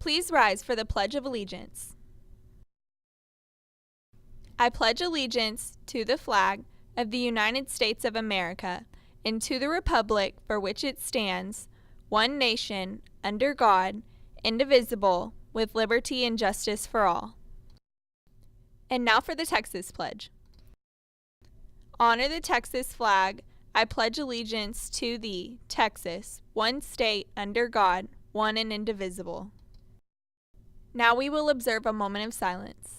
Please rise for the Pledge of Allegiance. I pledge allegiance to the flag of the United States of America and to the republic for which it stands, one nation, under God, indivisible, with liberty and justice for all. And now for the Texas Pledge. Honor the Texas flag. I pledge allegiance to thee, Texas, one state, under God, one and indivisible. Now we will observe a moment of silence.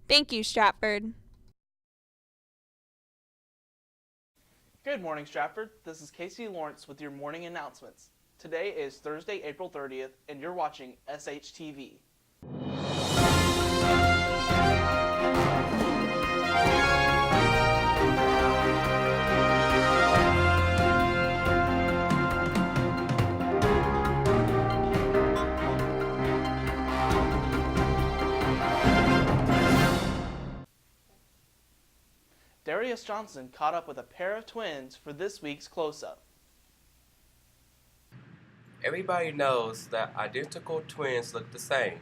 Thank you, Stratford. Good morning, Stratford. This is Casey Lawrence with your morning announcements. Today is Thursday, April 30th, and you're watching SHTV. Darius Johnson caught up with a pair of twins for this week's close-up. Everybody knows that identical twins look the same,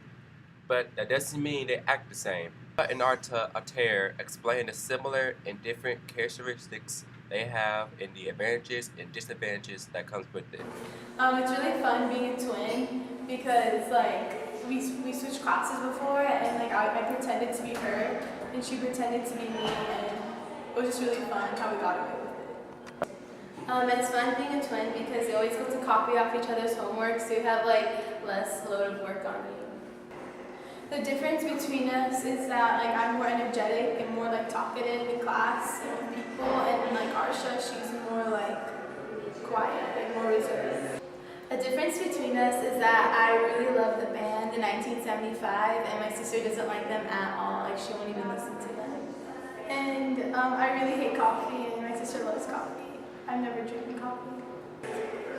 but that doesn't mean they act the same. In Altair explained the similar and different characteristics they have and the advantages and disadvantages that comes with it. It's really fun being a twin because we switched classes before, and I pretended to be her and she pretended to be me, and it was just really fun how we got away with it. It's fun being a twin because you always get to copy off each other's homework, so you have less load of work on you. The difference between us is that I'm more energetic and more talkative in class and with people, and Arsha, she's more quiet, more reserved. The difference between us is that I really love the band in 1975, and my sister doesn't like them at all. She won't even listen to them. And I really hate coffee, and my sister loves coffee. I've never drinking coffee.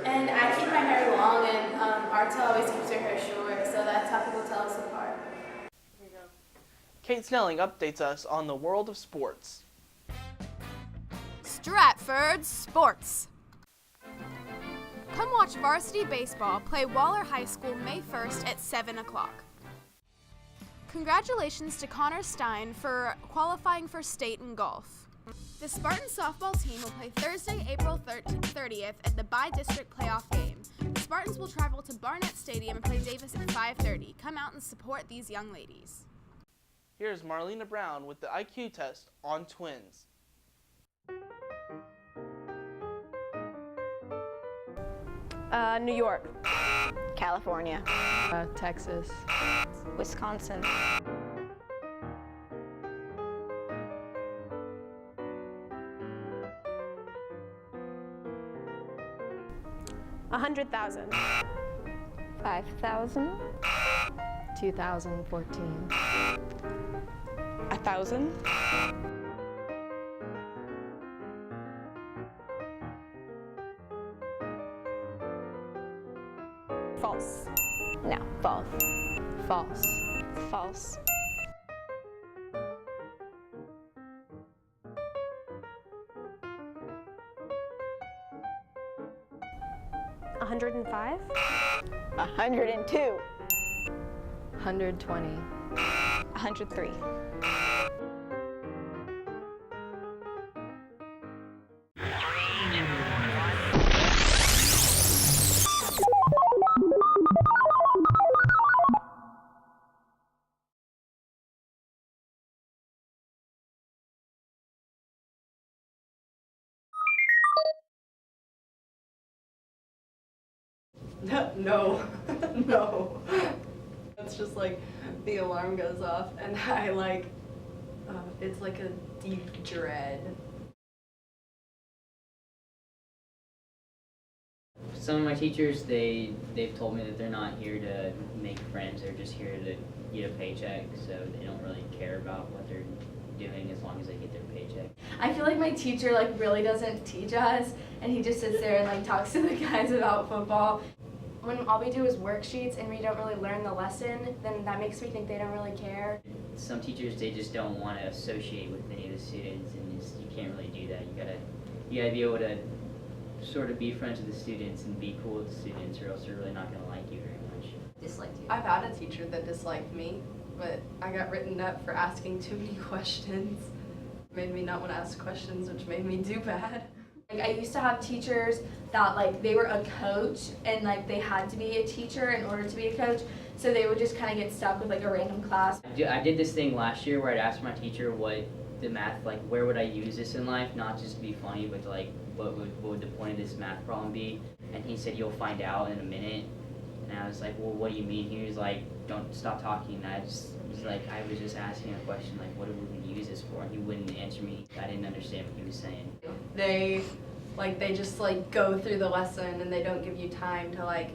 And I keep my hair long, and Arta always keeps her hair short, so that's how people tell us apart. Kate Snelling updates us on the world of sports. Stratford Sports. Come watch varsity baseball play Waller High School May 1st at 7 o'clock. Congratulations to Connor Stein for qualifying for state in golf. The Spartans softball team will play Thursday, April 30th at the Bi-District Playoff game. The Spartans will travel to BARNETT Stadium and play Davis at 5:30. Come out and support these young ladies. Here's Marlena Brown with the IQ test on twins. New York. California. Texas. Wisconsin. $100,000. 5,000. 2014. 1,000. False. No, false. False. False. $105. 102. 120. 103. No, no. It's just the alarm goes off and I it's like a deep dread. Some of my teachers, they've told me that they're not here to make friends, they're just here to get a paycheck, so they don't really care about what they're doing as long as they get their paycheck. I feel like my teacher like really doesn't teach us, and he just sits there and like talks to the guys about football. When all we do is worksheets and we don't really learn the lesson, then that makes me think they don't really care. Some teachers, they just don't want to associate with any of the students, and you can't really do that. You gotta be able to sort of be friends with the students and be cool with the students, or else they're really not gonna like you very much. Disliked you. I've had a teacher that disliked me, but I got written up for asking too many questions. Made me not want to ask questions, which made me do bad. Like I used to have teachers that like they were a coach and like they had to be a teacher in order to be a coach, so they would just kind of get stuck with like a random class. I did this thing last year where I'd ask my teacher what the math, like where would I use this in life, not just to be funny, but to, like what would the point of this math problem be? And he said, you'll find out in a minute. And I was like, well, what do you mean? He was like, don't stop talking. And I was just asking a question, like, what are we going to use this for? And he wouldn't answer me. I didn't understand what he was saying. They just like go through the lesson and they don't give you time to like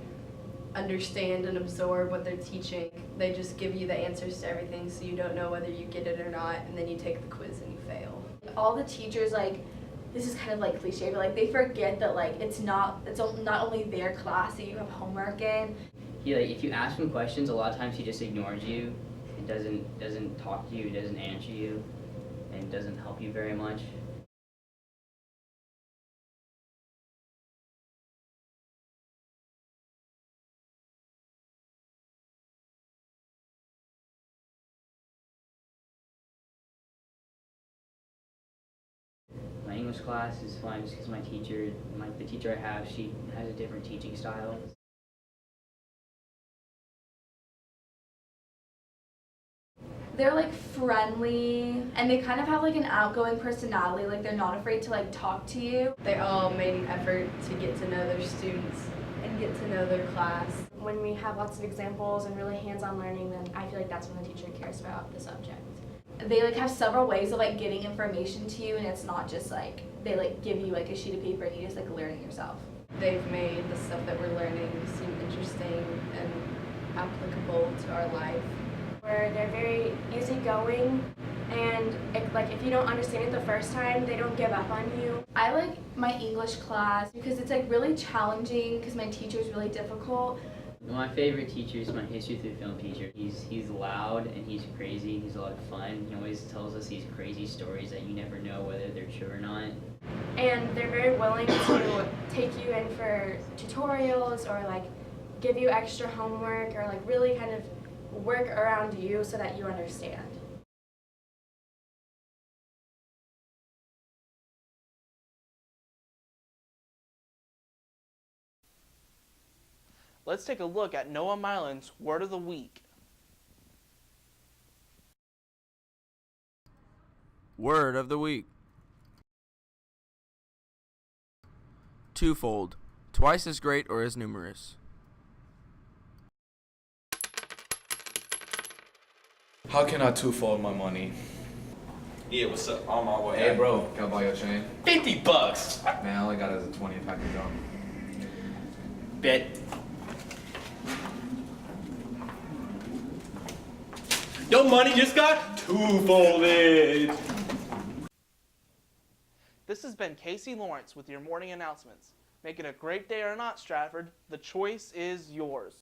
understand and absorb what they're teaching. They just give you the answers to everything, so you don't know whether you get it or not, and then you take the quiz and you fail. All the teachers, like, this is kind of like cliche, but like they forget that like it's not only their class that you have homework in. If you ask him questions, a lot of times he just ignores you. It doesn't talk to you, doesn't answer you, and doesn't help you very much. My English class is fun just because the teacher I have, she has a different teaching style. They're like friendly and they kind of have like an outgoing personality, like they're not afraid to like talk to you. They all made an effort to get to know their students and get to know their class. When we have lots of examples and really hands-on learning, then I feel like that's when the teacher cares about the subject. They like have several ways of like getting information to you, and it's not just like they like give you like a sheet of paper and you just like learn it yourself. They've made the stuff that we're learning seem interesting and applicable to our life. Where they're very easygoing, and if you don't understand it the first time, they don't give up on you. I like my English class because it's like really challenging because my teacher is really difficult. My favorite teacher is my history through film teacher. He's loud and he's crazy. He's a lot of fun. He always tells us these crazy stories that you never know whether they're true or not. And they're very willing to take you in for tutorials or like give you extra homework or like really kind of work around you so that you understand. Let's take a look at Noah Mylan's Word of the Week. Word of the Week. Twofold. Twice as great or as numerous. How can I twofold my money? Yeah, what's up? On my way. Hey bro, can I buy your chain? $50. Man, I only got it as a 20 if I can go. Bet. Your money just got two-folded. This has been Casey Lawrence with your morning announcements. Make it a great day or not, Stratford. The choice is yours.